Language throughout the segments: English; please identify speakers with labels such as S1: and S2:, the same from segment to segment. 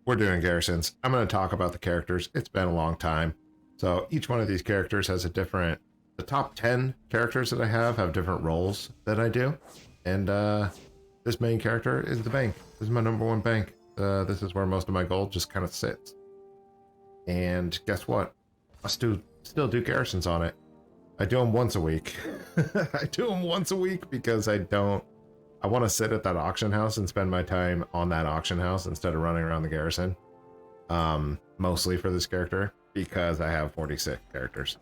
S1: we're doing Garrisons. I'm going to talk about the characters. It's been a long time. So each one of these characters has a different, the top 10 characters that I have different roles that I do. And this main character is the bank. This is my number one bank. This is where most of my gold just kind of sits. And guess what? I still do Garrisons on it. I do them once a week. I do them once a week because I want to sit at that auction house and spend my time on that auction house instead of running around the Garrison. Mostly for this character because I have 46 characters.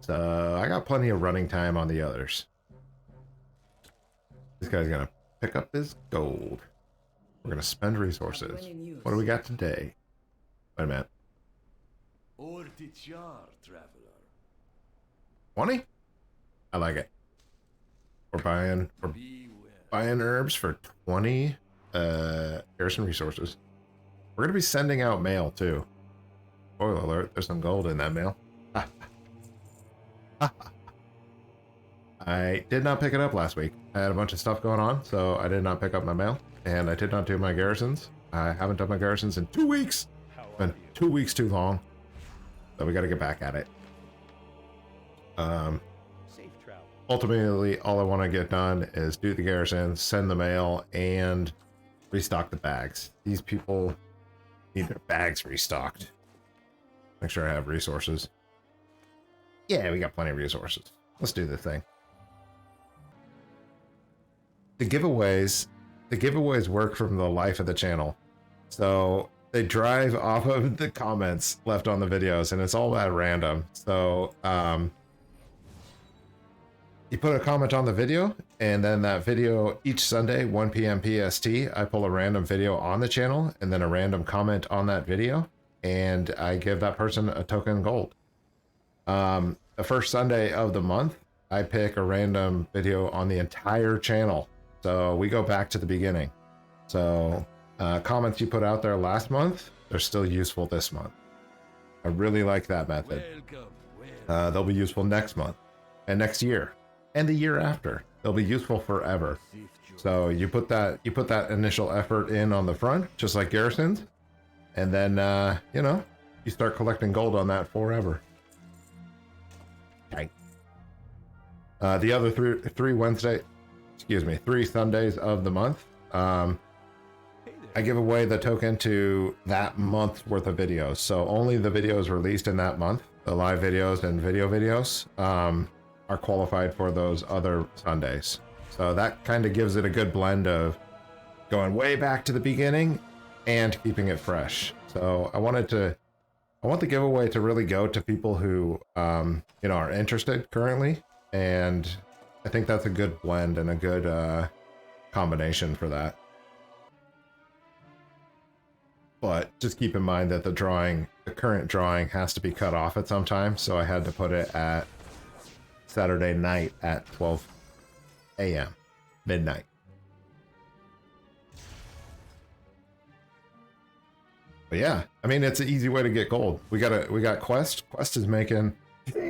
S1: So I got plenty of running time on the others. This guy's gonna pick up his gold. We're gonna spend resources. What do we got today? Wait a minute. 20? I like it. We're buying herbs for 20 Garrison resources. We're gonna be sending out mail too. Spoiler alert, there's some gold in that mail. I did not pick it up last week. I had a bunch of stuff going on, so I did not pick up my mail. And I did not do my Garrisons. I haven't done my Garrisons in 2 weeks. It's been 2 weeks too long. So we gotta get back at it. Ultimately, all I want to get done is do the Garrisons, send the mail, and restock the bags. These people need their bags restocked. Make sure I have resources. Yeah, we got plenty of resources. Let's do this thing. The giveaways work from the life of the channel. So they drive off of the comments left on the videos, and it's all at random. So you put a comment on the video, and then that video each Sunday, 1 p.m. PST, I pull a random video on the channel, and then a random comment on that video, and I give that person a token gold. The first Sunday of the month, I pick a random video on the entire channel. So we go back to the beginning. So comments you put out there last month, they're still useful this month. I really like that method. They'll be useful next month and next year and the year after. They'll be useful forever. So you put that initial effort in on the front, just like Garrison's, and then you start collecting gold on that forever. Okay. The other three Sundays of the month, I give away the token to that month's worth of videos. So only the videos released in that month, the live videos and video videos, are qualified for those other Sundays. So that kind of gives it a good blend of going way back to the beginning and keeping it fresh. So I want the giveaway to really go to people who are interested currently, and I think that's a good blend and a good combination for that. But just keep in mind that the current drawing has to be cut off at some time, so I had to put it at Saturday night at 12 a.m. midnight. But yeah, I mean, it's an easy way to get gold. We got Quest. Quest is making,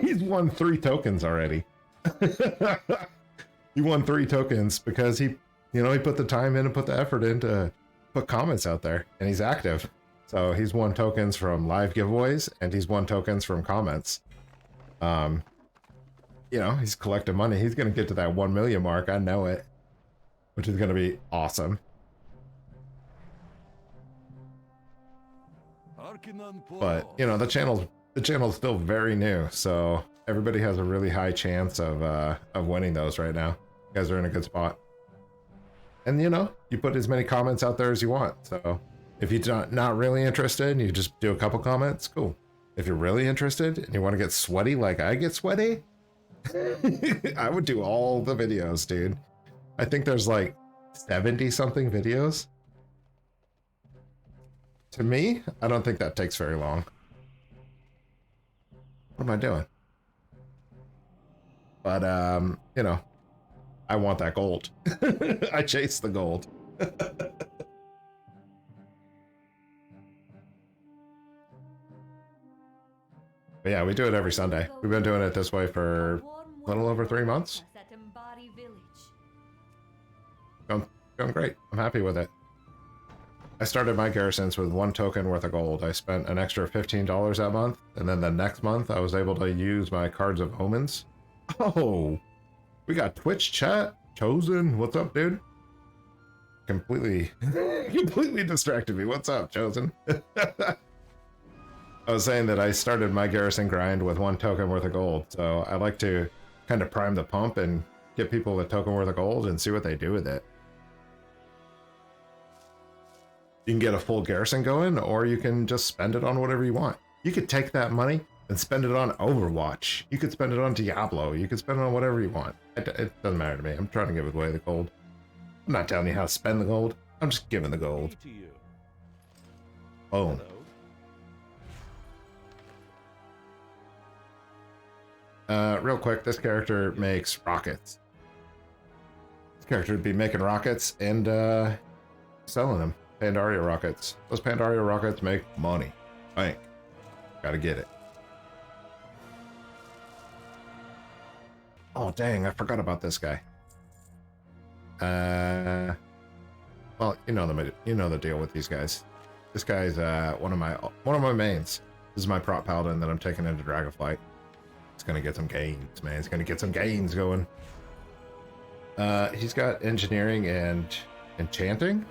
S1: he's won 3 tokens already. He won 3 tokens because he put the time in and put the effort in to put comments out there, and he's active. So he's won tokens from live giveaways, and he's won tokens from comments. He's collecting money. He's going to get to that 1 million mark. I know it, which is going to be awesome. But the channel's still very new, so everybody has a really high chance of winning those right now. You guys are in a good spot. And you put as many comments out there as you want. So if you're not really interested and you just do a couple comments, cool. If you're really interested and you want to get sweaty like I get sweaty, I would do all the videos, dude. I think there's like 70 something videos. To me, I don't think that takes very long. What am I doing? But I want that gold. I chase the gold. But yeah, we do it every Sunday. We've been doing it this way for a little over 3 months. Going great. I'm happy with it. I started my garrisons with 1 token worth of gold. I spent an extra $15 that month, and then the next month I was able to use my cards of omens. Oh, we got Twitch chat. Chosen, what's up, dude? Completely distracted me. What's up, Chosen? I was saying that I started my garrison grind with 1 token worth of gold, so I like to kind of prime the pump and get people a token worth of gold and see what they do with it. You can get a full garrison going, or you can just spend it on whatever you want. You could take that money and spend it on Overwatch. You could spend it on Diablo. You could spend it on whatever you want. It doesn't matter to me. I'm trying to give away the gold. I'm not telling you how to spend the gold. I'm just giving the gold. Boom. Real quick, this character makes rockets. This character would be making rockets and selling them. Pandaria rockets. Those Pandaria rockets make money. Bank. Gotta get it. Oh dang, I forgot about this guy. Well, you know the deal with these guys. This guy's one of my mains. This is my prop paladin that I'm taking into Dragonflight. It's gonna get some gains, man. It's gonna get some gains going. He's got engineering and enchanting.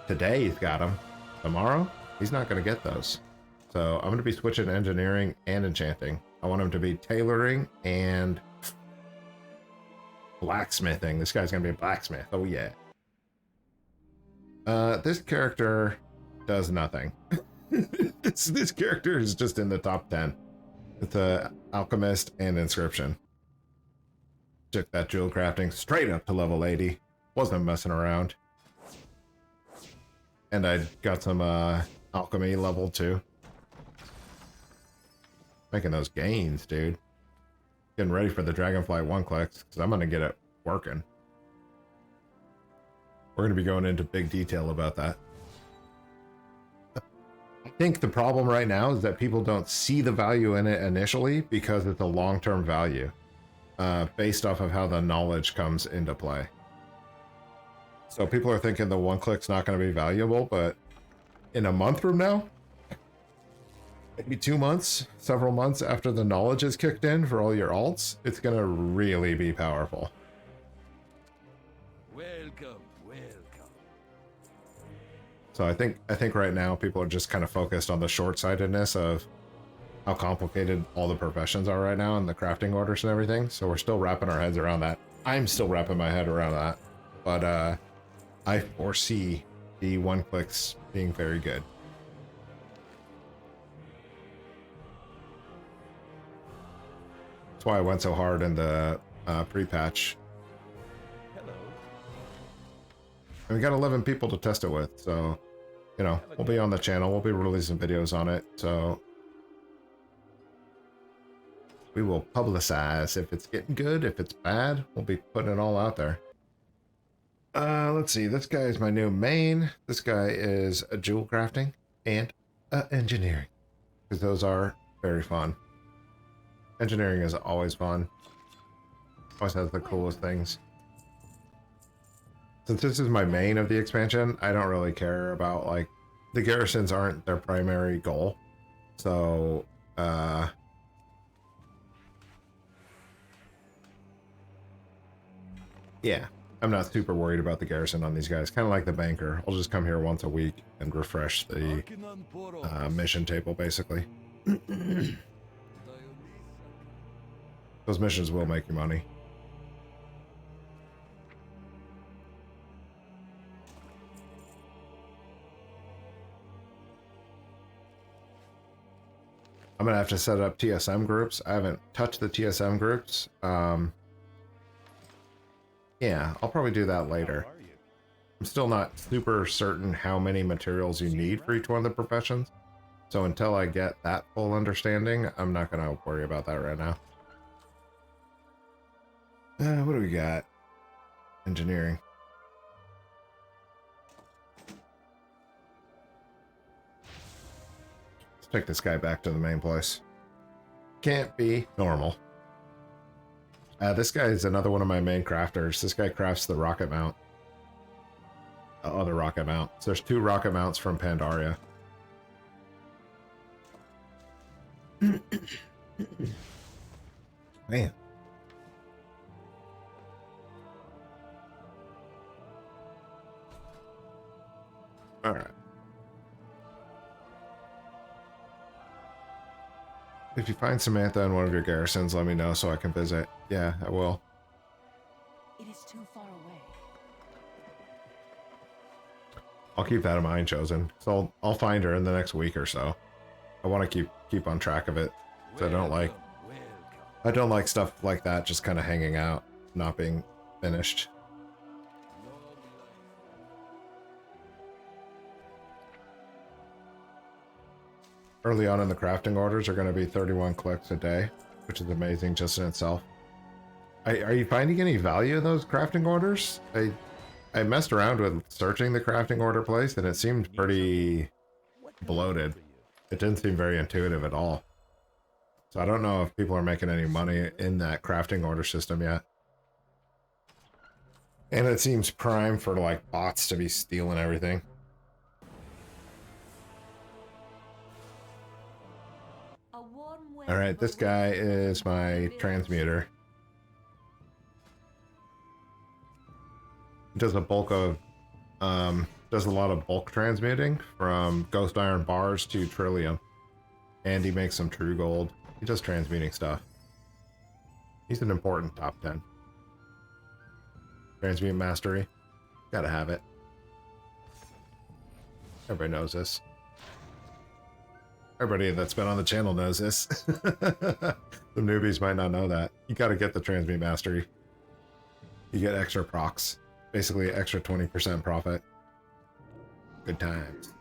S1: Today he's got them. Tomorrow he's not gonna get those. So I'm gonna be switching engineering and enchanting. I want him to be tailoring and blacksmithing. This guy's gonna be a blacksmith. Oh yeah. This character does nothing. this character is just in the top 10. It's a alchemist and inscription. Took that jewel crafting straight up to level 80. Wasn't messing around. And I got some alchemy level 2. Making those gains, dude. Getting ready for the Dragonflight 1-clicks, because I'm going to get it working. We're going to be going into big detail about that. I think the problem right now is that people don't see the value in it initially because it's a long-term value based off of how the knowledge comes into play. So people are thinking the 1-click's not going to be valuable, but in a month from now, maybe 2 months, several months after the knowledge is kicked in for all your alts, it's going to really be powerful.
S2: Welcome.
S1: So I think right now people are just kind of focused on the short-sightedness of how complicated all the professions are right now and the crafting orders and everything. So we're still wrapping our heads around that. I'm still wrapping my head around that. But I foresee the 1-clicks being very good. That's why I went so hard in the pre-patch.
S2: Hello.
S1: And we got 11 people to test it with, so, you know, we'll be on the channel. We'll be releasing videos on it, so we will publicize if it's getting good, if it's bad. We'll be putting it all out there. Let's see. This guy is my new main. This guy is a jewel crafting and engineering, because those are very fun. Engineering is always fun. Always has the coolest things. Since this is my main of the expansion, I don't really care about, like, the garrisons aren't their primary goal. So, yeah, I'm not super worried about the garrison on these guys. Kind of like the banker. I'll just come here once a week and refresh the mission table, basically. Those missions will make you money. I'm gonna have to set up TSM groups. I haven't touched the TSM groups. Yeah, I'll probably do that later. I'm still not super certain how many materials you need for each one of the professions. So until I get that full understanding, I'm not gonna worry about that right now. What do we got? Engineering. Let's take this guy back to the main place. Can't be normal. This guy is another one of my main crafters. This guy crafts the rocket mount. other rocket mounts. There's 2 rocket mounts from Pandaria. Man. All right. If you find Samantha in one of your garrisons, let me know so I can visit. Yeah, I will.
S2: It is too far away.
S1: I'll keep that in mind, Chosen. So I'll find her in the next week or so. I want to keep on track of it. So I don't like stuff like that just kind of hanging out, not being finished. Early on in the crafting orders are going to be 31 clicks a day, which is amazing just in itself. Are you finding any value in those crafting orders? I messed around with searching the crafting order place and it seemed pretty bloated. It didn't seem very intuitive at all. So I don't know if people are making any money in that crafting order system yet. And it seems prime for like bots to be stealing everything. Alright, this guy is my transmuter. He does a bulk of, does a lot of bulk transmuting from ghost iron bars to trillium. And he makes some true gold. He does transmuting stuff. He's an important top 10. Transmute mastery. Gotta have it. Everybody knows this. Everybody that's been on the channel knows this. The newbies might not know that. You gotta get the transmute mastery. You get extra procs. Basically extra 20% profit. Good times.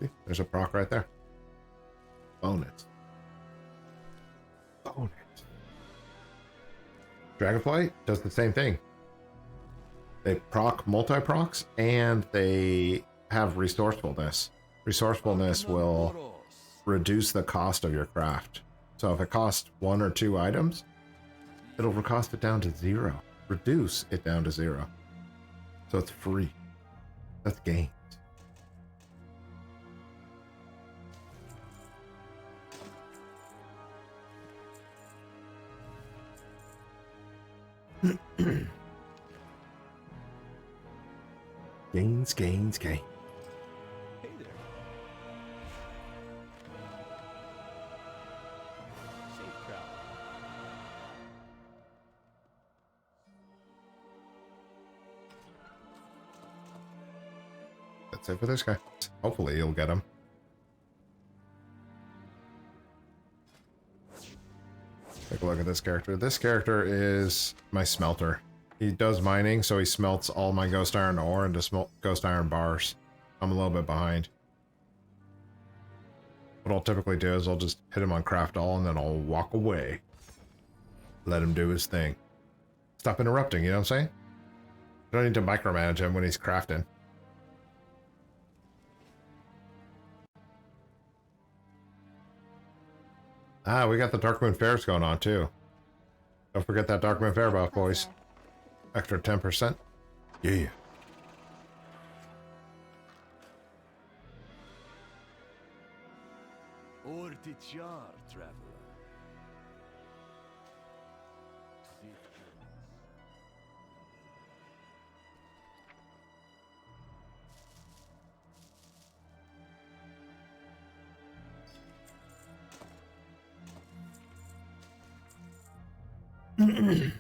S1: See, there's a proc right there. Bonus. Bonus. Dragonflight does the same thing. They proc multi-procs and they have resourcefulness. Resourcefulness will reduce the cost of your craft. So if it costs 1 or 2 items, it'll cost it down to 0. Reduce it down to 0. So it's free. That's gains. Gains, gains, gains.
S3: Hey there. Safe travel.
S1: That's it for this guy. Hopefully you'll get him. Take a look at this character. This character is my smelter. He does mining, so he smelts all my ghost iron ore into ghost iron bars. I'm a little bit behind. What I'll typically do is I'll just hit him on craft all and then I'll walk away. Let him do his thing. Stop interrupting, you know what I'm saying? You don't need to micromanage him when he's crafting. Ah, we got the Darkmoon Fairs going on too. Don't forget that Darkmoon Fair buff, boys. Extra 10%. Yeah.
S3: Ortichar, traveler. Good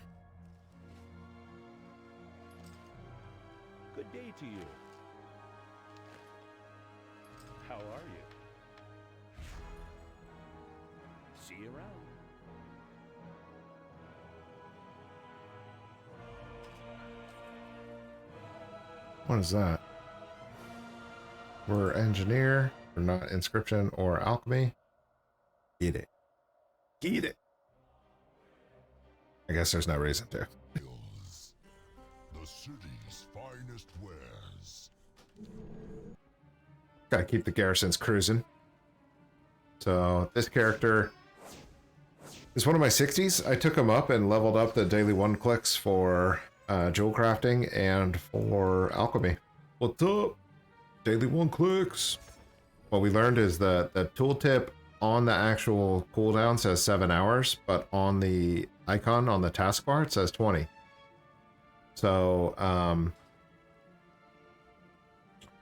S3: day to you. How are you? See you around.
S1: What is that? We're engineer. We're not inscription or alchemy. Get it. Get it. I guess there's no reason to.
S4: The city's finest wares.
S1: Gotta keep the garrisons cruising. So this character It's one of my 60s. I took them up and leveled up the daily 1 clicks for jewel crafting and for alchemy. What's up? Daily 1 clicks. What we learned is that the tooltip on the actual cooldown says 7 hours, but on the icon on the taskbar it says 20. So,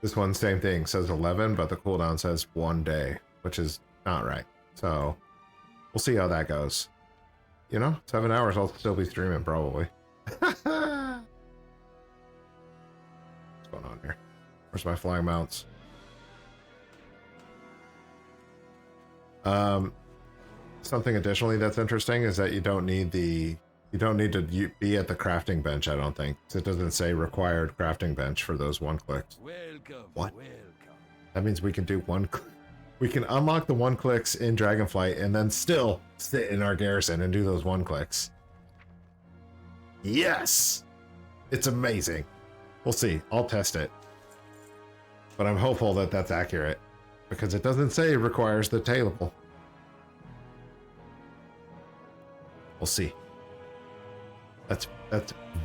S1: this one, same thing, says 11, but the cooldown says 1 day, which is not right. So, we'll see how that goes. You know, 7 hours, I'll still be streaming, probably. What's going on here? Where's my flying mounts? Something additionally that's interesting is that you don't need to be at the crafting bench, I don't think. It doesn't say required crafting bench for those 1 clicks.
S3: Welcome.
S1: What?
S3: Welcome.
S1: That means we can do we can unlock the 1 clicks in Dragonflight and then still sit in our garrison and do those 1 clicks. Yes! It's amazing. We'll see. I'll test it. But I'm hopeful that that's accurate because it doesn't say it requires the table. We'll see. That's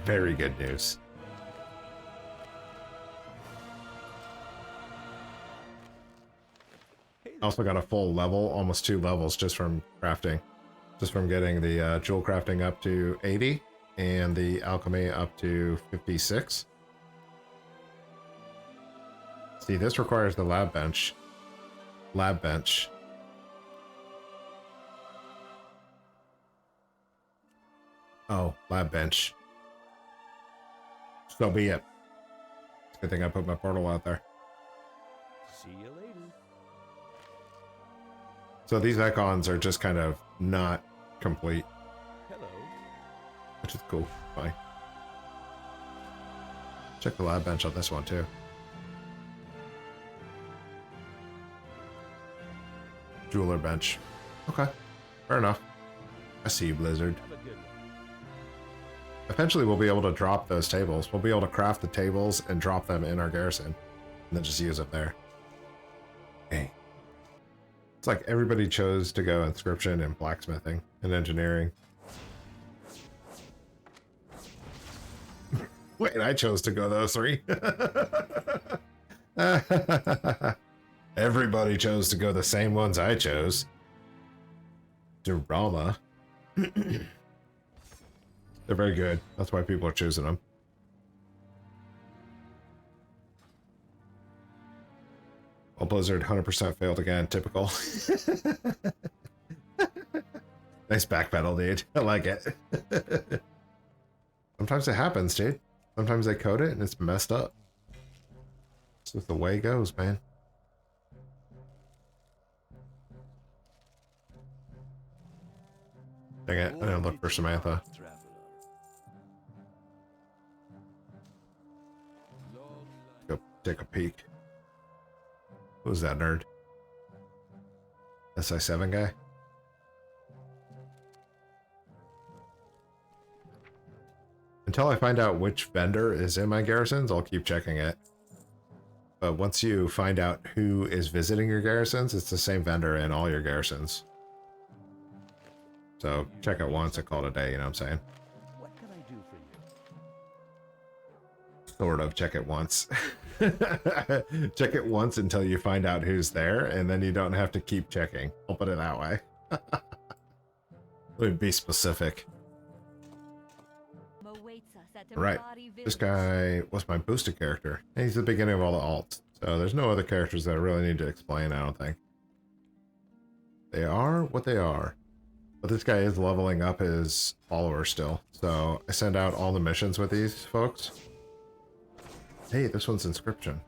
S1: very good news. I also got a full level, almost 2 levels just from crafting. Just from getting the jewel crafting up to 80 and the alchemy up to 56. See, this requires the lab bench. Lab bench. Oh, lab bench. So be it. It's a good thing I put my portal out there.
S3: See you later.
S1: So these icons are just kind of not complete,
S3: Hello.
S1: which is cool. Fine. Check the lab bench on this one too. Jeweler bench. Okay, fair enough. I see you, Blizzard.
S3: Have a good one.
S1: Eventually we'll be able to drop those tables. We'll be able to craft the tables and drop them in our garrison. And then just use it there. Hey. It's like everybody chose to go inscription and blacksmithing and engineering. Wait, I chose to go those 3. Everybody chose to go the same ones I chose. Drama. They're very good. That's why people are choosing them. Well, Blizzard 100% failed again. Typical. Nice backpedal, dude. I like it. Sometimes it happens, dude. Sometimes they code it and it's messed up. It's just the way it goes, man. Dang it, I didn't look for Samantha. Go take a peek. Who's that nerd? SI7 guy? Until I find out which vendor is in my garrisons, I'll keep checking it. But once you find out who is visiting your garrisons, it's the same vendor in all your garrisons. So check it once and call it a day, you know what I'm saying?
S3: What can I do for you?
S1: Sort of, check it once. Check it once until you find out who's there, and then you don't have to keep checking. I'll put it that way. Let me be specific. Right, this guy was my boosted character. And he's the beginning of all the alts. So there's no other characters that I really need to explain, I don't think. They are what they are. But this guy is leveling up his followers still. So I send out all the missions with these folks. Hey, this one's Inscription.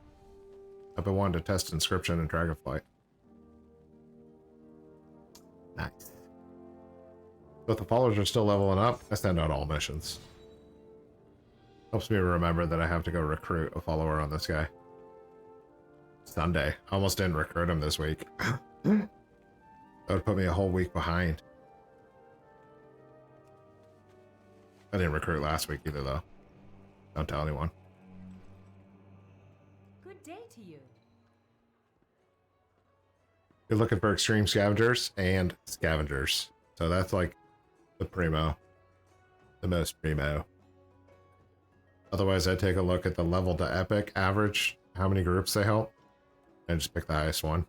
S1: I've been wanting to test Inscription in Dragonflight. Nice. So if the followers are still leveling up, I send out all missions. Helps me remember that I have to go recruit a follower on this guy. Sunday. I almost didn't recruit him this week. That would put me a whole week behind. I didn't recruit last week either, though. Don't tell anyone.
S2: Good day to you.
S1: You're looking for extreme scavengers and scavengers. So that's like The primo. The most primo. Otherwise, I take a look at the level to epic average, how many groups they help, and just pick the highest one.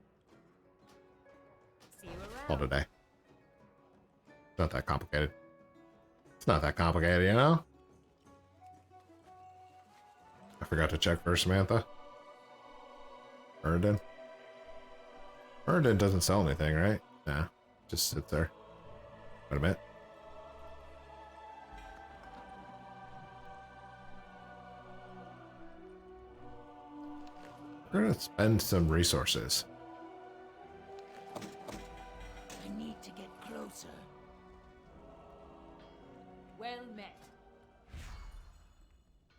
S2: See you around.
S1: All today. It's not that complicated. It's not that complicated, you know? I forgot to check for Samantha. Murden. Murden doesn't sell anything, right? Nah, just sits there. Wait a minute. We're gonna spend some resources.
S2: I need to get closer. Well met.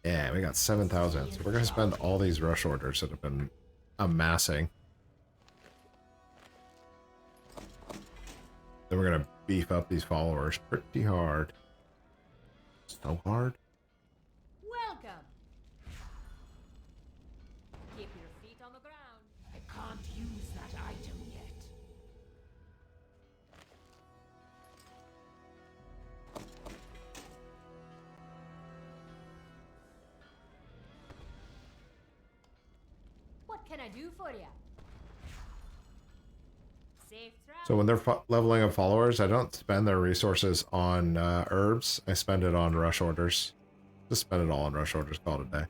S1: Yeah, we got 7,000. So we're gonna spend all these rush orders that have been amassing. Then we're gonna beef up these followers pretty hard. So hard.
S2: Welcome. Keep your feet on the ground. I can't use that item yet. What can I do for you? Safe travel.
S1: So when they're leveling up followers, I don't spend their resources on herbs. I spend it on rush orders. Just spend it all on rush orders. Call it a day.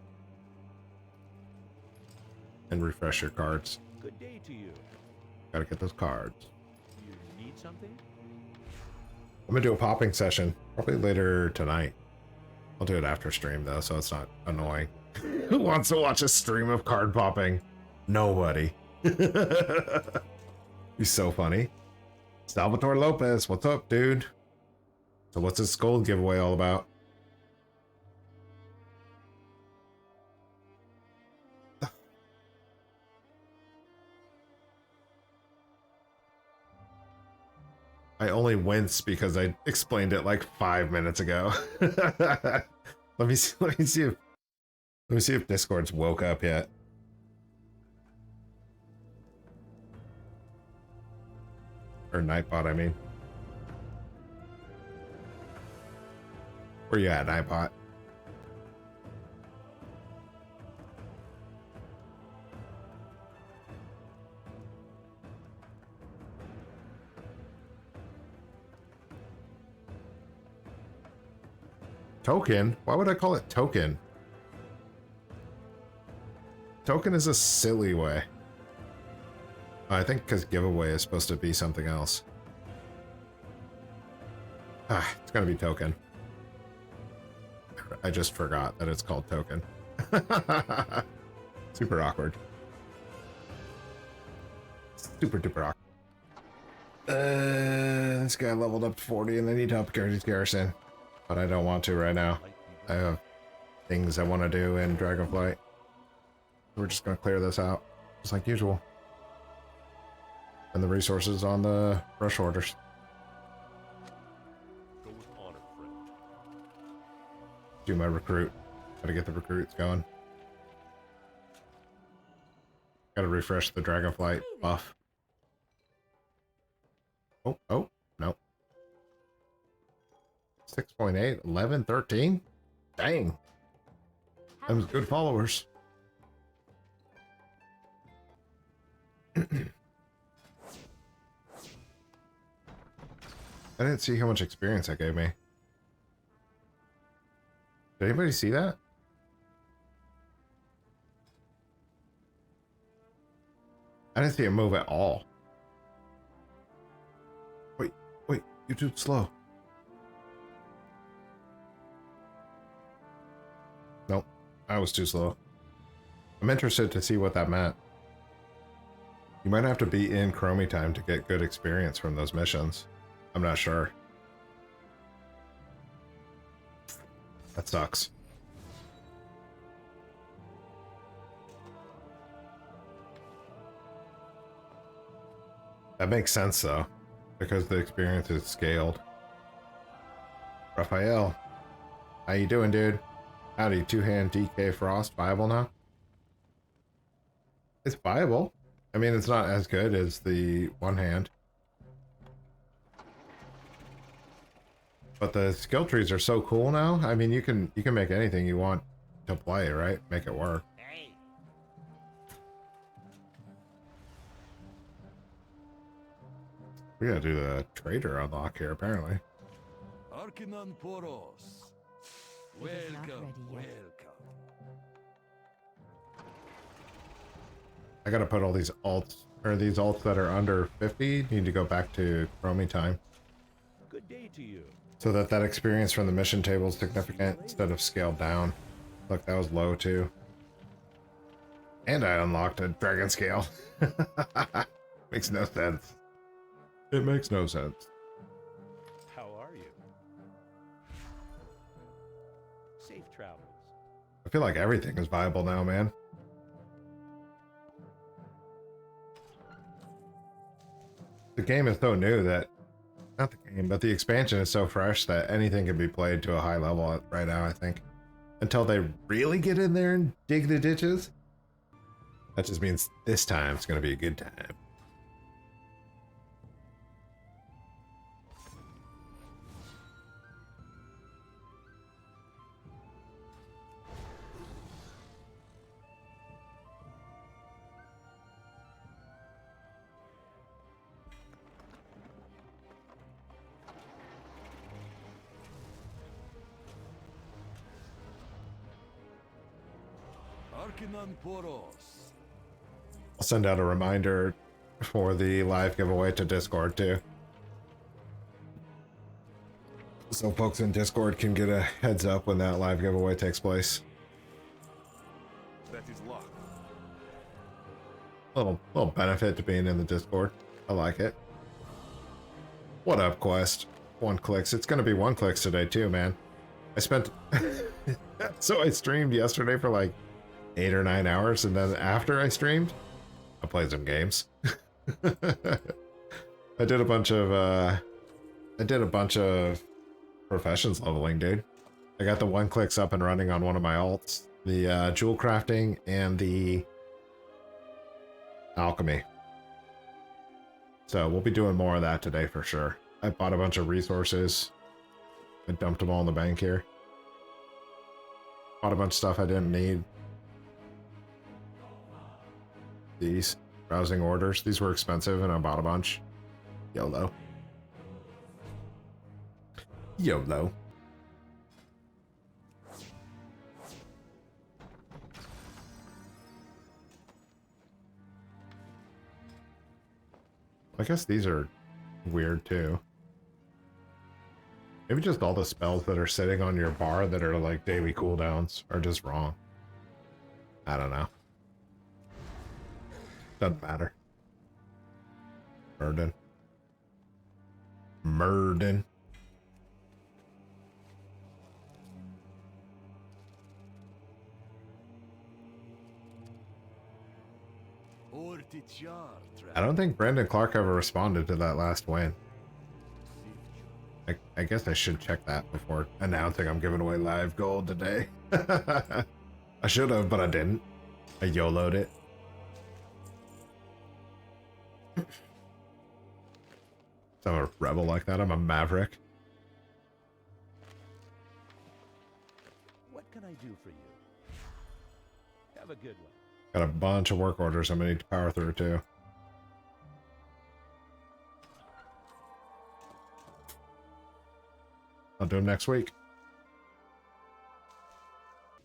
S1: And refresh your cards.
S3: Good day to you.
S1: Gotta get those cards.
S3: You need something?
S1: I'm gonna do a popping session probably later tonight. I'll do it after stream though, so it's not annoying. Who wants to watch a stream of card popping? Nobody. He's so funny. Salvatore Lopez, what's up, dude? So what's this gold giveaway all about? I only wince because I explained it like 5 minutes ago. Let me see if Discord's woke up yet. Or Nightbot, I mean. Where you at, Nightbot? Token? Why would I call it token? Token is a silly way. I think because giveaway is supposed to be something else. Ah, it's gonna be token. I just forgot that it's called token. Super awkward. Super duper awkward. This guy leveled up to 40 and I need to upgrade his Garrison. But I don't want to right now. I have things I want to do in Dragonflight. We're just going to clear this out, just like usual. And the resources on the rush orders.
S3: Go with honor, friend.
S1: Do my recruit. Gotta get the recruits going. Gotta refresh the Dragonflight buff. Oh, no. 6.8, 11, 13? Dang. Them's good followers. I didn't see how much experience that gave me. Did anybody see that? I didn't see it move at all. Wait, YouTube's slow. Nope, I was too slow. I'm interested to see what that meant. You might have to be in Chromie time to get good experience from those missions. I'm not sure. That sucks. That makes sense though, because the experience is scaled. Raphael, how you doing, dude? Howdy, two-hand DK Frost viable now? It's viable. I mean, it's not as good as the one hand. But the skill trees are so cool now. I mean, you can make anything you want to play, right? Make it work.
S3: Hey.
S1: We gotta do the trader unlock here, apparently.
S5: Arcanon Poros.
S2: It is not
S5: Welcome,
S2: ready yet.
S5: welcome.
S1: I gotta put all these alts, or these alts that are under 50 need to go back to Chromie time.
S3: Good day to you.
S1: So that experience from the mission table is significant instead of scaled down. Look, that was low too. And I unlocked a dragon scale. Makes no sense. It makes no sense.
S3: How are you? Safe travels.
S1: I feel like everything is viable now, man. The game is so new that, not the game, but the expansion is so fresh that anything can be played to a high level right now, I think. Until they really get in there and dig the ditches. That just means this time it's going to be a good time.
S5: Arcanon Poros.
S1: I'll send out a reminder for the live giveaway to Discord too. So folks in Discord can get a heads up when that live giveaway takes place.
S5: That is locked.
S1: Little benefit to being in the Discord. I like it. What up, Quest? One clicks. It's gonna be one clicks today too, man. I spent so I streamed yesterday for like 8 or 9 hours, and then after I streamed, I played some games. I did a bunch of professions leveling, dude. I got the one clicks up and running on one of my alts, the jewel crafting and the alchemy. So we'll be doing more of that today for sure. I bought a bunch of resources. I dumped them all in the bank here. Bought a bunch of stuff I didn't need. These browsing orders. These were expensive and I bought a bunch. YOLO. YOLO. I guess these are weird too. Maybe just all the spells that are sitting on your bar that are like daily cooldowns are just wrong. I don't know. Doesn't matter. Murden. Murden. I don't think Brandon Clark ever responded to that last win. I guess I should check that before announcing I'm giving away live gold today. I should have, but I didn't. I YOLO'd it. So I'm a rebel like that. I'm a maverick.
S3: What can I do for you? Have a good one.
S1: Got a bunch of work orders I'm gonna need to power through too. I'll do them next week.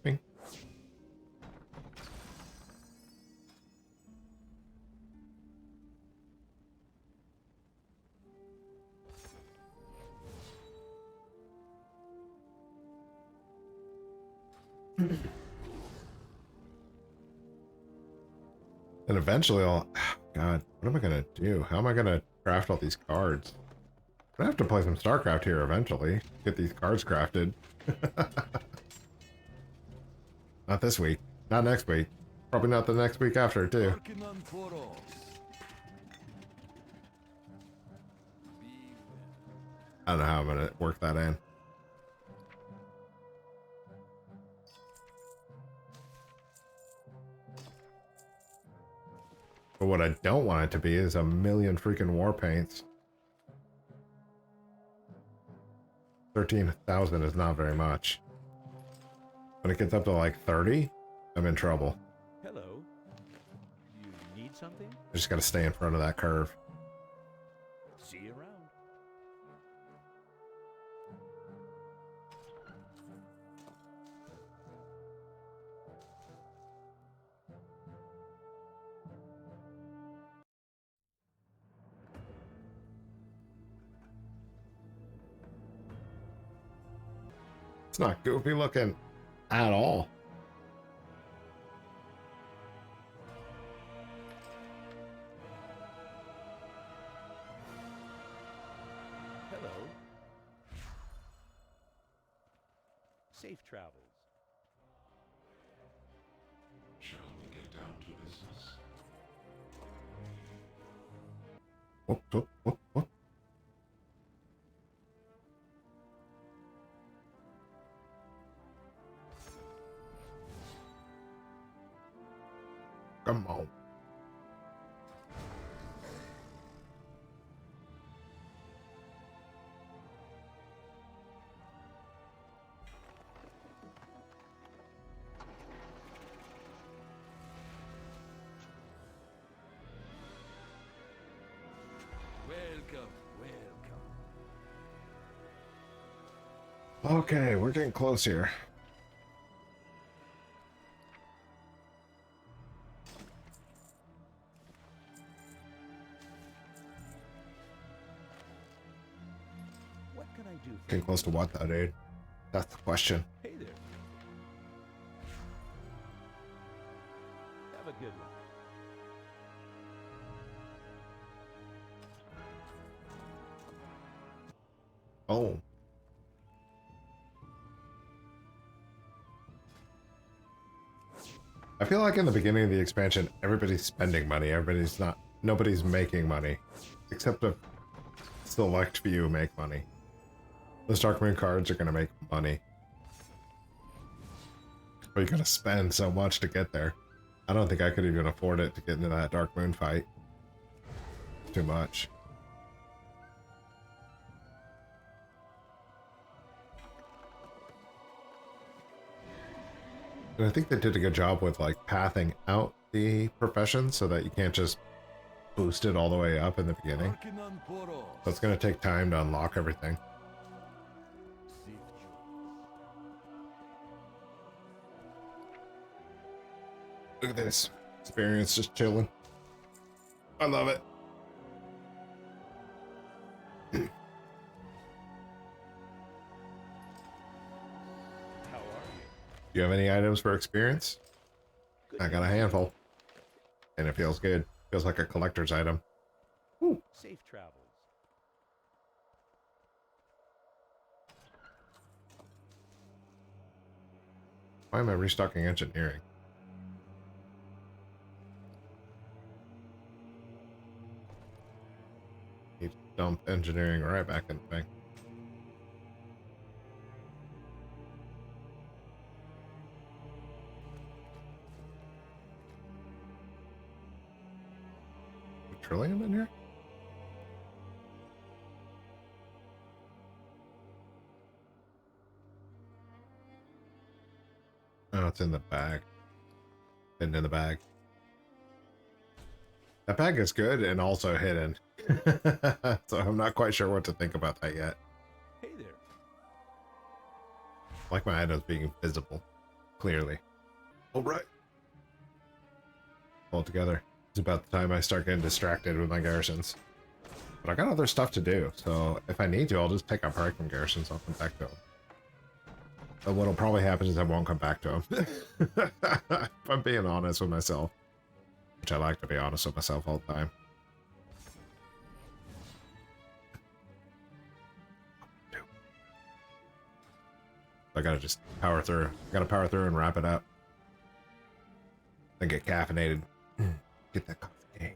S1: Bing. And eventually I'll... God, what am I going to do? How am I going to craft all these cards? I'm going to have to play some StarCraft here eventually. Get these cards crafted. Not this week. Not next week. Probably not the next week after, too.
S5: Arcanon Poros.
S1: I don't know how I'm going to work that in. But what I don't want it to be is a million freaking war paints. 13,000 is not very much. When it gets up to like 30, I'm in trouble.
S3: Hello. You need something?
S1: I just gotta stay in front of that curve.
S3: See you around.
S1: It's not goofy looking at all.
S3: Hello. Safe travels.
S4: Shall we get down to business?
S1: Whoop, whoop, whoop, whoop. Come on.
S5: Welcome, welcome.
S1: Okay, we're getting close here.
S3: What can I do for
S1: Getting
S3: you?
S1: close to what though, dude? That's the question.
S3: Hey there. Have a good one.
S1: Oh. I feel like in the beginning of the expansion, everybody's spending money. Nobody's making money. Except a select few make money. Those Dark Moon cards are going to make money. But you're going to spend so much to get there. I don't think I could even afford it to get into that Dark Moon fight. Too much. And I think they did a good job with like pathing out the profession so that you can't just boost it all the way up in the beginning.
S5: Arkinan Poros.
S1: So it's going to take time to unlock everything. Look at this. Experience just chilling. I love it.
S3: How are you?
S1: Do you have any items for experience?
S3: Good
S1: I got a
S3: to see you.
S1: handful. And it feels good. Feels like a collector's item. Ooh.
S3: Safe travels.
S1: Why am I restocking engineering? Need to dump engineering right back in the thing. Petroleum in here? Oh, it's in the bag. Hidden in the bag. That bag is good and also hidden. So I'm not quite sure what to think about that yet.
S3: Hey there.
S1: I like my items being visible. Clearly. Alright. Pull it together. It's about the time I start getting distracted with my garrisons. But I got other stuff to do, so if I need to, I'll just take up break from garrisons. I'll come back to them. But what'll probably happen is I won't come back to them. If I'm being honest with myself. Which I like to be honest with myself all the time. I gotta just power through. I gotta power through and wrap it up. Then get caffeinated. Get that coffee.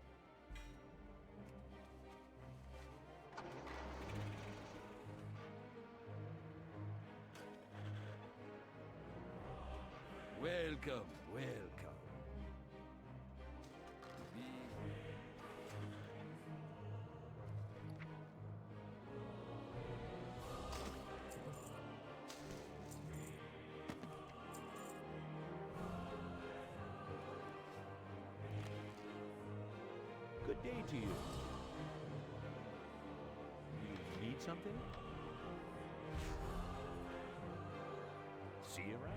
S5: Welcome, welcome.
S3: Good day to you. You need something? See you around.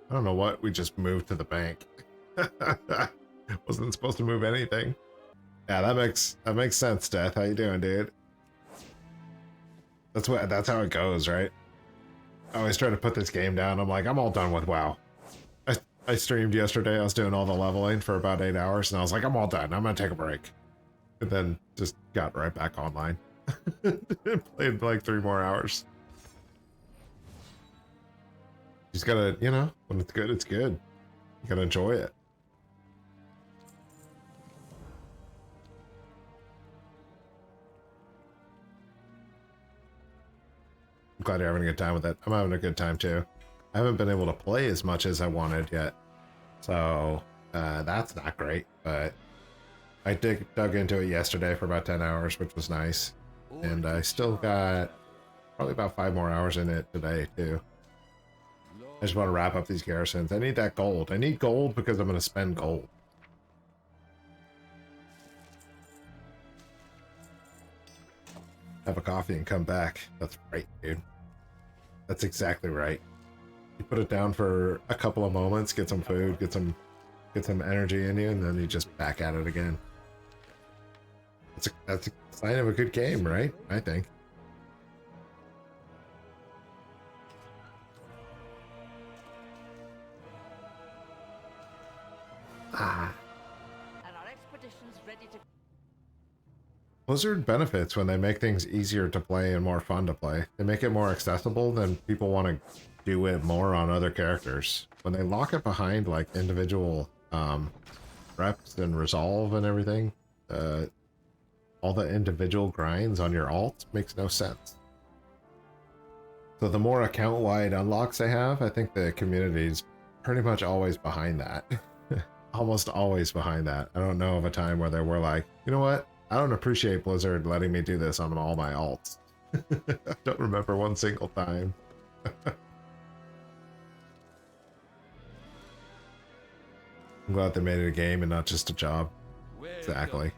S1: I don't know what we just moved to the bank. Wasn't supposed to move anything. Yeah, that makes sense, Death. How you doing, dude? That's how it goes, right? I always try to put this game down. I'm like, I'm all done with WoW. I streamed yesterday. I was doing all the leveling for about 8 hours, and I was like, I'm all done. I'm gonna take a break. And then just got right back online. Played like 3 more hours. You just gotta, you know, when it's good, it's good. You gotta enjoy it. I'm glad you're having a good time with it. I'm having a good time too. I haven't been able to play as much as I wanted yet. So that's not great, but I dug into it yesterday for about 10 hours, which was nice. And I still got probably about 5 more hours in it today too. I just want to wrap up these garrisons. I need that gold. I need gold because I'm going to spend gold. Have a coffee and come back. That's right, dude. That's exactly right. You put it down for a couple of moments, get some food, get some energy in you, and then you just back at it again. That's a sign of a good game, right? I think.
S2: And our expedition's ready to.
S1: Blizzard benefits when they make things easier to play and more fun to play. They make it more accessible, then people want to do it more on other characters. When they lock it behind like individual reps and resolve and everything, all the individual grinds on your alt makes no sense. So the more account-wide unlocks they have, I think the community's pretty much always behind that. Almost always behind that. I don't know of a time where they were like, you know what? I don't appreciate Blizzard letting me do this on all my alts. I don't remember one single time. I'm glad they made it a game and not just a job. Exactly.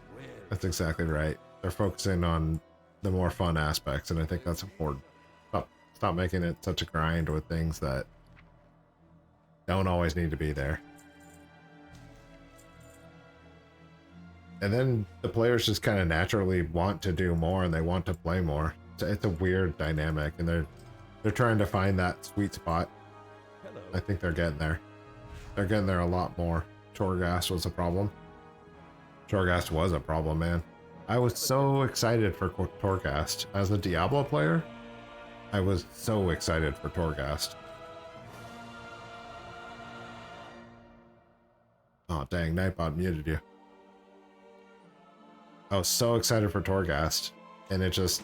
S1: That's exactly right. They're focusing on the more fun aspects, and I think that's important. Stop making it such a grind with things that don't always need to be there. And then the players just kind of naturally want to do more and they want to play more. It's a weird dynamic, and they're trying to find that sweet spot.
S3: Hello.
S1: I think they're getting there. They're getting there a lot more. Torghast was a problem. Torghast was a problem, man. I was so excited for Torghast. As a Diablo player, I was so excited for Torghast. Oh, dang, Nightbot muted you. I was so excited for Torghast, and it just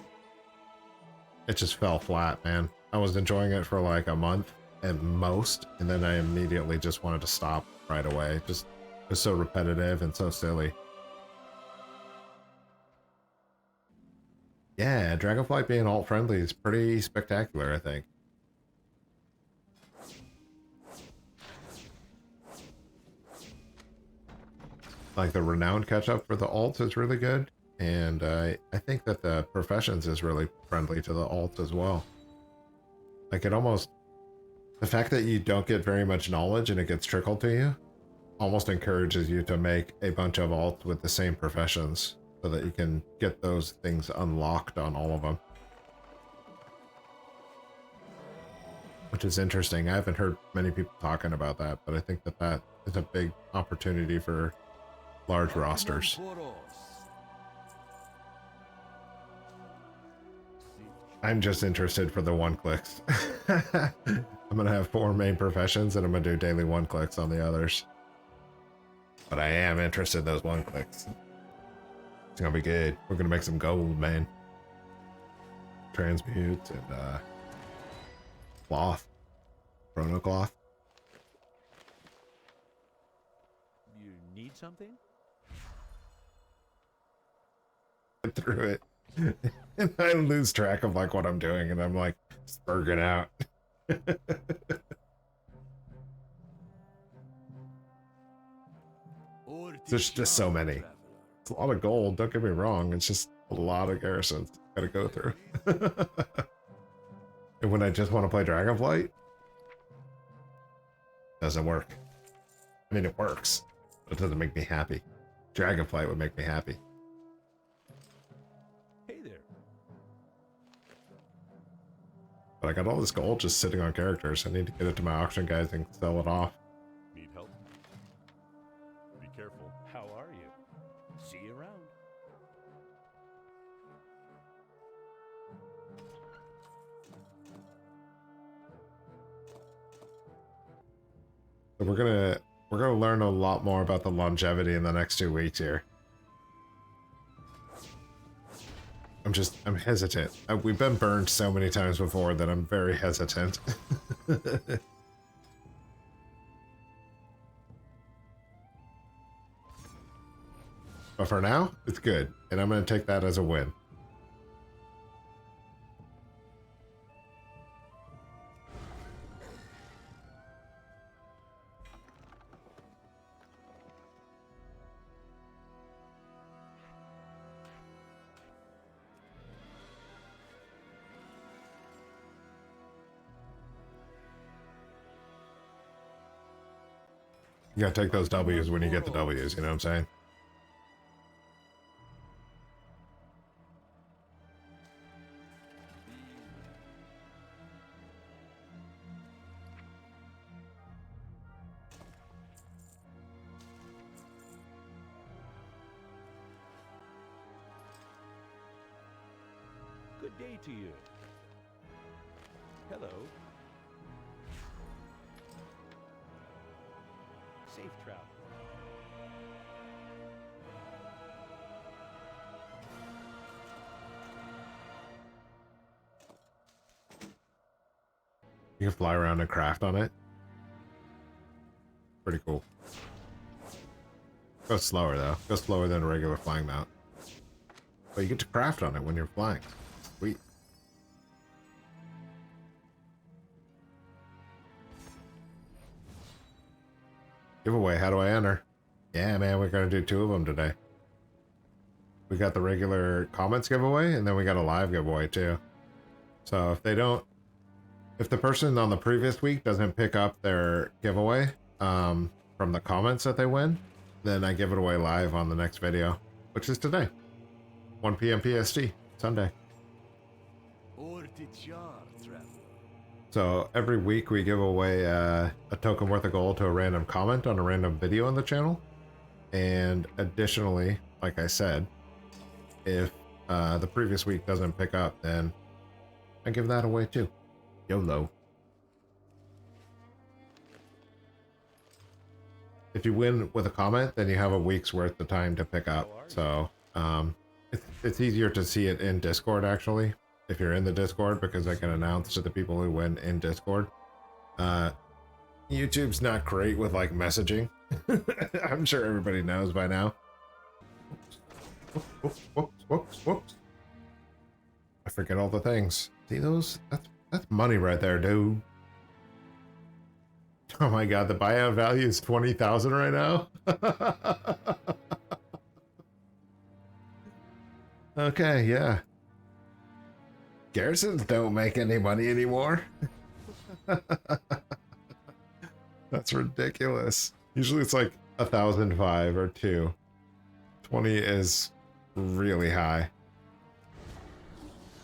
S1: fell flat, man. I was enjoying it for like a month at most, and then I immediately just wanted to stop right away. It was so repetitive and so silly. Yeah, Dragonflight being alt-friendly is pretty spectacular, I think. Like the renowned catch-up for the alt is really good, and I think that the professions is really friendly to the alt as well. Like it almost, the fact that you don't get very much knowledge and it gets trickled to you almost encourages you to make a bunch of alts with the same professions so that you can get those things unlocked on all of them. Which is interesting. I haven't heard many people talking about that, but I think that that is a big opportunity for large rosters. I'm just interested for the one-clicks. I'm gonna have 4 main professions and I'm gonna do daily one-clicks on the others. But I am interested in those one-clicks. It's gonna be good. We're gonna make some gold, man. Transmute and cloth. Chrono cloth.
S3: You need something?
S1: Get through it. And I lose track of like what I'm doing, and I'm like spurging out. There's just so many. It's a lot of gold, don't get me wrong. It's just a lot of garrisons gotta go through. And when I just want to play Dragonflight, doesn't work. I mean, it works, but it doesn't make me happy. Dragonflight would make me happy.
S3: Hey there.
S1: But I got all this gold just sitting on characters. I need to get it to my auction guys and sell it off.
S3: Need help? Be careful. How are you? See you around.
S1: So we're gonna learn a lot more about the longevity in the next 2 weeks here. I'm hesitant. We've been burned so many times before that I'm very hesitant. But for now, it's good, and I'm gonna take that as a win. You gotta take those W's when you get the W's, you know what I'm saying?
S3: Good day to you. Hello. Safe travel.
S1: You can fly around and craft on it. Pretty cool. Go slower though. Go slower than a regular flying mount. But you get to craft on it when you're flying. Sweet. Giveaway, how do I enter? Yeah, man, we're gonna do 2 of them today. We got the regular comments giveaway, and then we got a live giveaway too. So if the person on the previous week doesn't pick up their giveaway from the comments that they win, then I give it away live on the next video, which is today, 1 p.m. PST, Sunday. So every week we give away a token worth of gold to a random comment on a random video on the channel. And additionally, like I said, if the previous week doesn't pick up, then I give that away too. YOLO. If you win with a comment, then you have a week's worth of time to pick up. So it's easier to see it in Discord actually, if you're in the Discord, because I can announce to the people who win in Discord. YouTube's not great with like messaging. I'm sure everybody knows by now. Whoops. I forget all the things. See those? That's money right there, dude. Oh my god, the buyout value is 20,000 right now. Okay, yeah. Garrisons don't make any money anymore. That's ridiculous. Usually it's like 1,005 or 2. 20 is really high.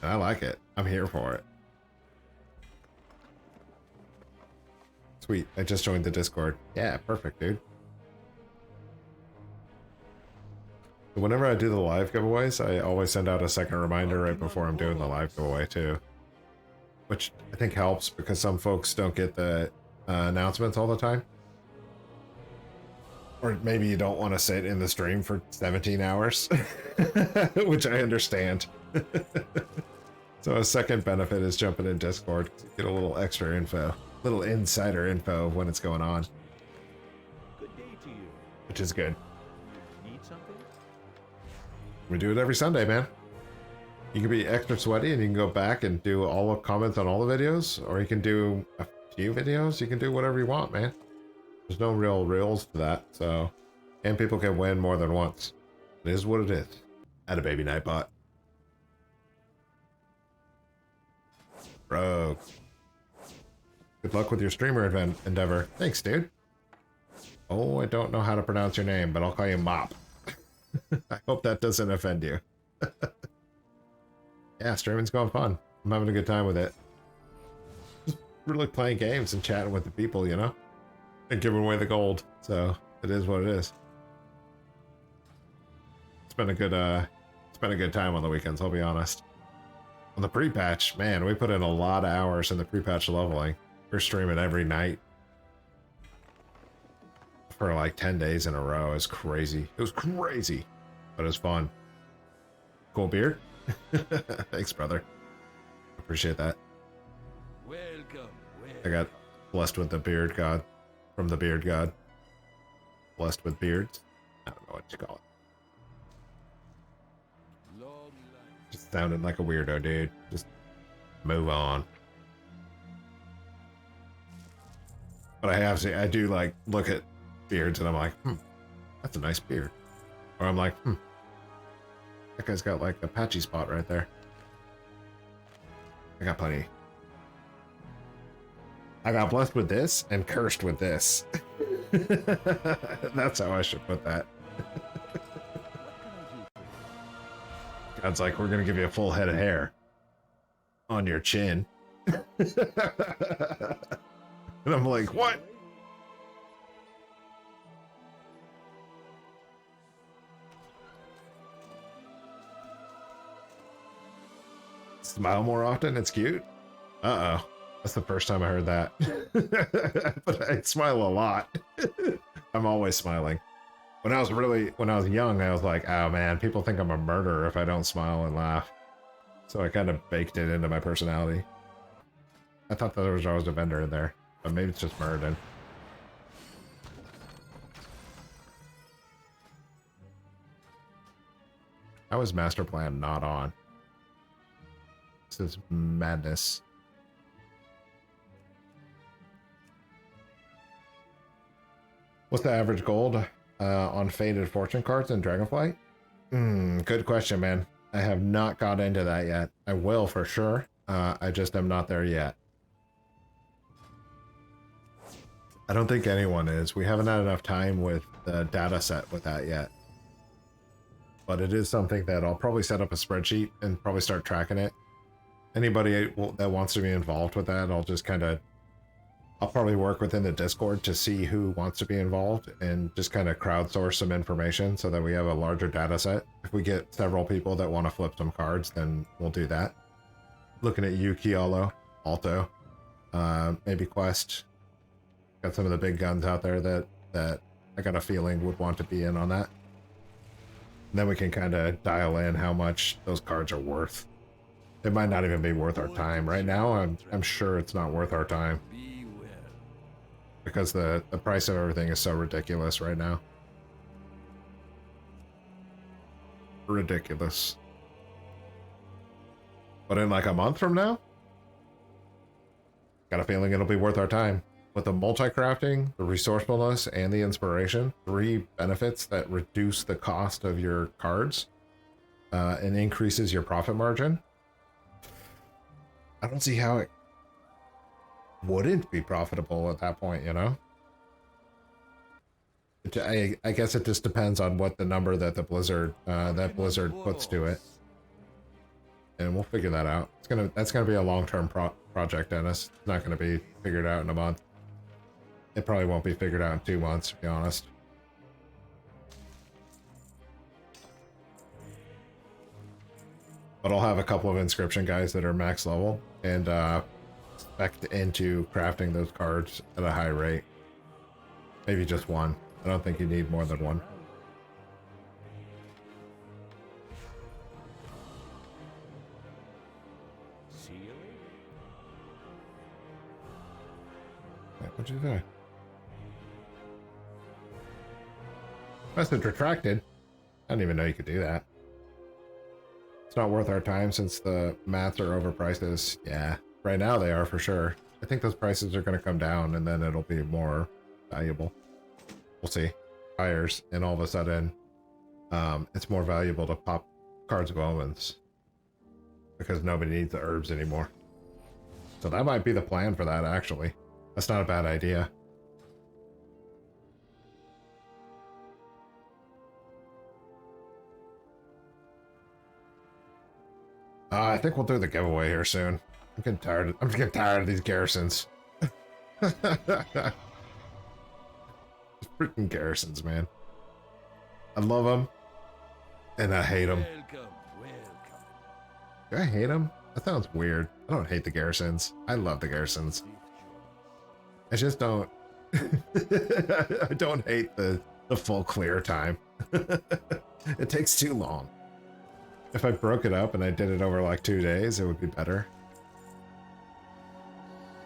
S1: And I like it. I'm here for it. Sweet. I just joined the Discord. Yeah, perfect, dude. Whenever I do the live giveaways, I always send out a second reminder right before I'm doing the live giveaway too. Which I think helps because some folks don't get the announcements all the time. Or maybe you don't want to sit in the stream for 17 hours, which I understand. So a second benefit is jumping in Discord. Get a little extra info, little insider info of when it's going on.
S3: Good day to you.
S1: Which is good.
S3: Need something?
S1: We do it every Sunday, man. You can be extra sweaty and you can go back and do all the comments on all the videos, or you can do a few videos. You can do whatever you want, man. There's no real rules to that, so. And people can win more than once. It is what it is. At a baby Nightbot. Bro. Good luck with your streamer endeavor. Thanks, dude. Oh, I don't know how to pronounce your name, but I'll call you Mop. I hope that doesn't offend you. Yeah, streaming's going fun. I'm having a good time with it. Just really playing games and chatting with the people, you know? And giving away the gold. So, it is what it is. It's been a good time on the weekends, I'll be honest. On the pre-patch, man, we put in a lot of hours in the pre-patch leveling. We're streaming every night. For like 10 days in a row. It was crazy. It was crazy. But it was fun. Cool beard? Thanks, brother. Appreciate that.
S5: Welcome.
S1: I got blessed with the beard god. From the beard god. Blessed with beards. I don't know what you call it.
S5: Long life.
S1: Just sounded like a weirdo, dude. Just move on. But I do like look at beards and I'm like, that's a nice beard. Or I'm like, that guy's got like a patchy spot right there. I got plenty. I got blessed with this and cursed with this. That's how I should put that. God's like, we're gonna give you a full head of hair on your chin. And I'm like, what? Smile more often, it's cute. Uh-oh. That's the first time I heard that. But I smile a lot. I'm always smiling. When I was young, I was like, oh man, people think I'm a murderer if I don't smile and laugh. So I kind of baked it into my personality. I thought that there was always a vendor in there, but maybe it's just Meriden. How is Master Plan not on? This is madness. What's the average gold on Faded Fortune cards in Dragonflight? Good question, man. I have not got into that yet. I will for sure. I just am not there yet. I don't think anyone is. We haven't had enough time with the data set with that yet. But it is something that I'll probably set up a spreadsheet and probably start tracking it. Anybody that wants to be involved with that, I'll probably work within the Discord to see who wants to be involved and just kind of crowdsource some information so that we have a larger data set. If we get several people that want to flip some cards, then we'll do that. Looking at you, Kiolo, Alto, maybe Quest. Got some of the big guns out there that I got a feeling would want to be in on that. And then we can kind of dial in how much those cards are worth. It might not even be worth our time. Right now, I'm sure it's not worth our time. Because the price of everything is so ridiculous right now. Ridiculous. But in like a month from now, got a feeling it'll be worth our time. With the multi-crafting, the resourcefulness, and the inspiration, 3 benefits that reduce the cost of your cards and increases your profit margin. I don't see how it wouldn't be profitable at that point, you know? I guess it just depends on what the number that the Blizzard puts to it. And we'll figure that out. That's gonna be a long-term project, Dennis. It's not gonna be figured out in a month. It probably won't be figured out in 2 months, to be honest. But I'll have a couple of inscription guys that are max level and spec into crafting those cards at a high rate. Maybe just one. I don't think you need more than one. What'd you say? Message retracted. I didn't even know you could do that. It's not worth our time since the mats are overpriced. Yeah, right now they are for sure. I think those prices are going to come down and then it'll be more valuable. We'll see. Fires, and all of a sudden, it's more valuable to pop cards of omens because nobody needs the herbs anymore. So that might be the plan for that, actually. That's not a bad idea. I think we'll do the giveaway here soon. I'm getting tired. I'm getting tired of these garrisons. Freaking garrisons, man. I love them, and I hate them.
S5: Welcome, welcome.
S1: Do I hate them? That sounds weird. I don't hate the garrisons. I love the garrisons. I just don't. I don't hate the full clear time. It takes too long. If I broke it up and I did it over like 2 days, it would be better.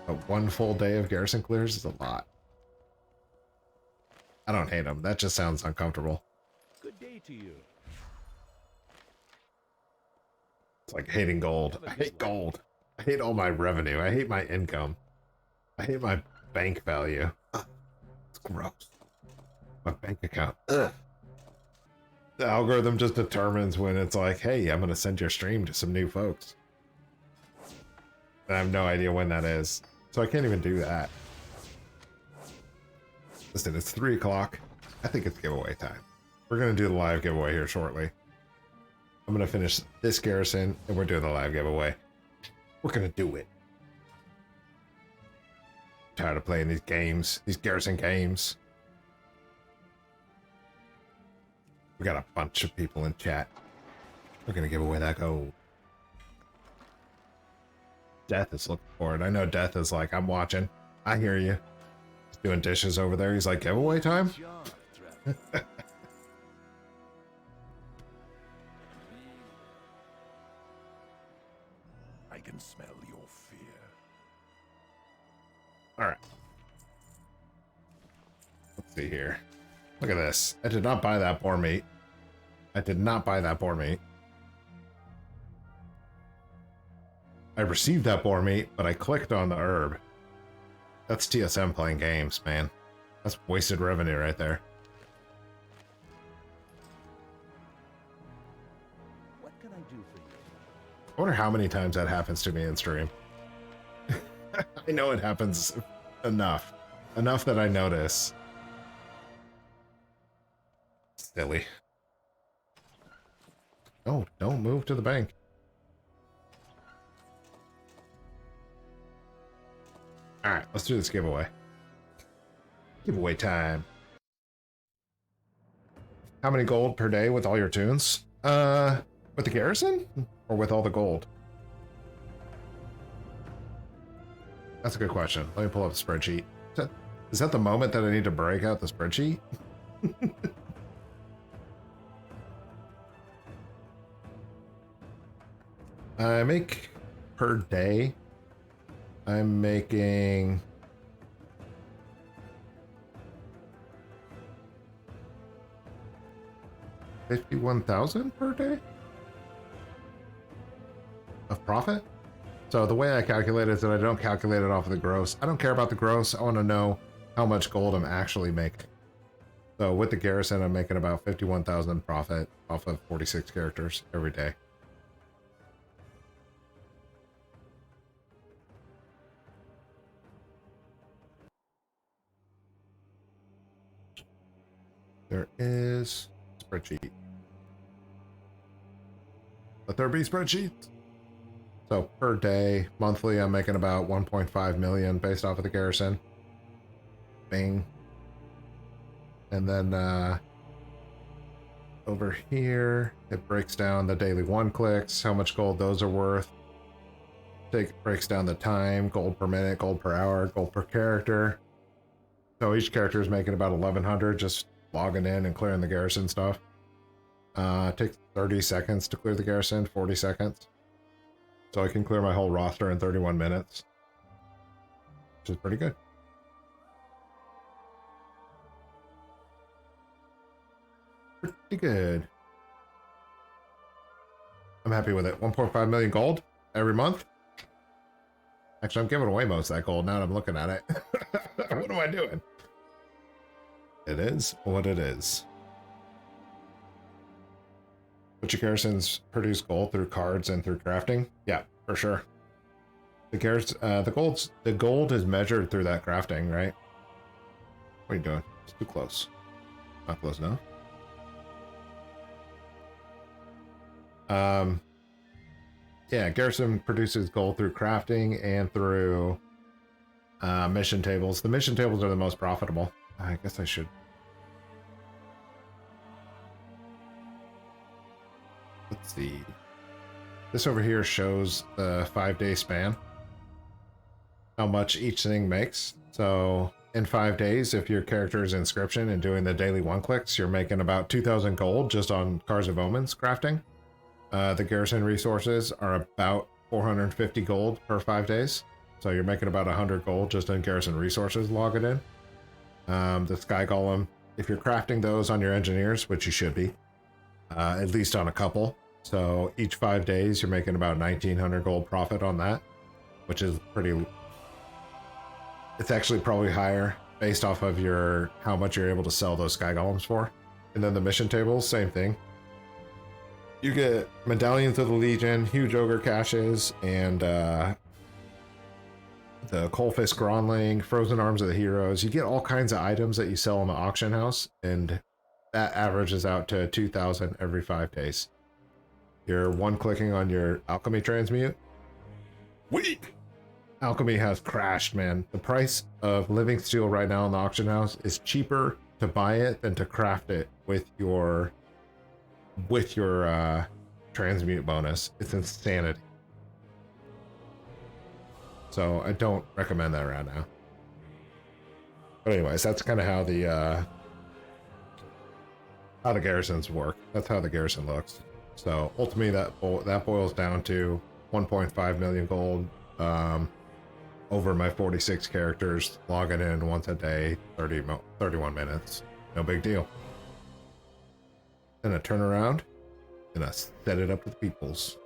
S1: But 1 full day of garrison clears is a lot. I don't hate them. That just sounds uncomfortable.
S3: Good day to you.
S1: It's like hating gold. I hate gold. I hate all my revenue. I hate my income. I hate my bank value. Ugh. It's gross. My bank account. Ugh. The algorithm just determines when it's like, hey, I'm going to send your stream to some new folks. And I have no idea when that is. So I can't even do that. Listen, it's 3 o'clock. I think it's giveaway time. We're going to do the live giveaway here shortly. I'm going to finish this garrison, and we're doing the live giveaway. We're going to do it. I'm tired of playing these games, these garrison games. We got a bunch of people in chat. We're going to give away that gold. Death is looking for it. I know Death is like, I'm watching. I hear you. He's doing dishes over there. He's like, giveaway time?
S3: I can smell your fear.
S1: All right. Let's see here. Look at this. I did not buy that boar meat. I did not buy that boar meat. I received that boar meat, but I clicked on the herb. That's TSM playing games, man. That's wasted revenue right there.
S3: What can I do for you?
S1: I wonder how many times that happens to me in stream. I know it happens enough. Enough that I notice. Silly. Oh, don't move to the bank. Alright, let's do this giveaway. Giveaway time. How many gold per day with all your tunes? With the garrison? Or with all the gold? That's a good question. Let me pull up the spreadsheet. Is that the moment that I need to break out the spreadsheet? I make per day. I'm making 51,000 per day of profit. So the way I calculate it is that I don't calculate it off of the gross. I don't care about the gross. I want to know how much gold I'm actually making. So with the garrison, I'm making about 51,000 profit off of 46 characters every day. There is spreadsheet. Let there be spreadsheet. So per day, monthly, I'm making about 1.5 million based off of the garrison. Bing. And then over here, it breaks down the daily 1 clicks, how much gold those are worth. Breaks down the time, gold per minute, gold per hour, gold per character. So each character is making about 1,100 just logging in and clearing the garrison stuff. Takes 30 seconds to clear the garrison, 40 seconds. So I can clear my whole roster in 31 minutes. Which is pretty good. Pretty good. I'm happy with it. 1.5 million gold every month. Actually, I'm giving away most of that gold now that I'm looking at it. What am I doing? It is what it is. But your garrisons produce gold through cards and through crafting? Yeah, for sure. The gold is measured through that crafting, right? What are you doing? It's too close. Not close enough. Yeah, Garrison produces gold through crafting and through mission tables. The mission tables are the most profitable. I guess I should. Let's see. This over here shows the 5-day span. How much each thing makes. So in 5 days, if your character is inscription and doing the daily 1-clicks, you're making about 2,000 gold just on Cards of Omens crafting. The garrison resources are about 450 gold per 5 days. So you're making about 100 gold just in garrison resources, log it in. The Sky Golem, if you're crafting those on your engineers, which you should be, at least on a couple. So each 5 days, you're making about 1,900 gold profit on that, which is pretty... It's actually probably higher based off of how much you're able to sell those Sky Golems for. And then the mission tables, same thing. You get Medallions of the Legion, Huge Ogre Caches, and the Coalfist Gronling, Frozen Arms of the Heroes. You get all kinds of items that you sell in the auction house, and that averages out to 2,000 every 5 days. You're 1-clicking on your Alchemy Transmute. Weak! Alchemy has crashed, man. The price of living steel right now in the auction house is cheaper to buy it than to craft it with your transmute bonus. It's insanity. So I don't recommend that right now. But anyways, that's kind of how the garrisons work. That's how the garrison looks. So ultimately, that boils down to 1.5 million gold over my 46 characters, logging in once a day, 31 minutes. No big deal. Then I turn around and I set it up to the peoples.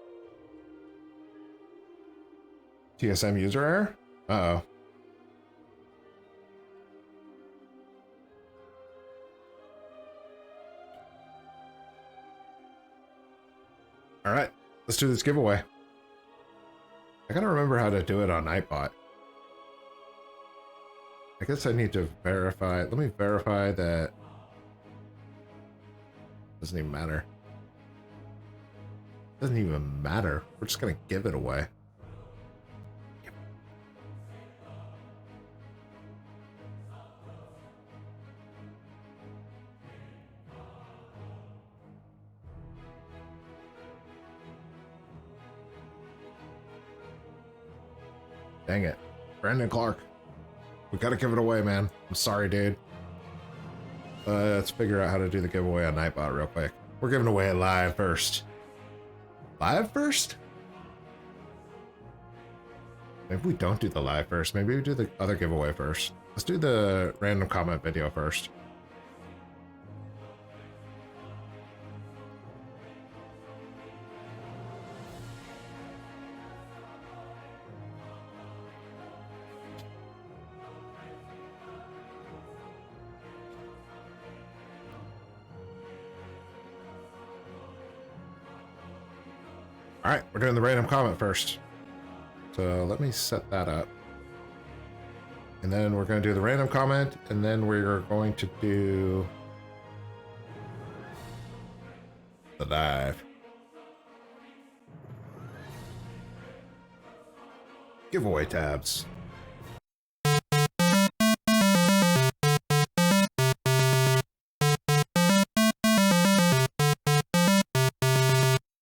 S1: TSM user error? Uh-oh. All right, let's do this giveaway. I gotta remember how to do it on Nightbot. I guess I need to verify. Let me verify that. Doesn't even matter. Doesn't even matter. We're just gonna give it away. Dang it. Brandon Clark. We gotta give it away, man. I'm sorry, dude. Let's figure out how to do the giveaway on Nightbot real quick. We're giving away it live first. Live first? Maybe we don't do the live first. Maybe we do the other giveaway first. Let's do the random comment video first. All right, we're doing the random comment first. So let me set that up. And then we're going to do the random comment, and then we're going to do the live. Giveaway tabs.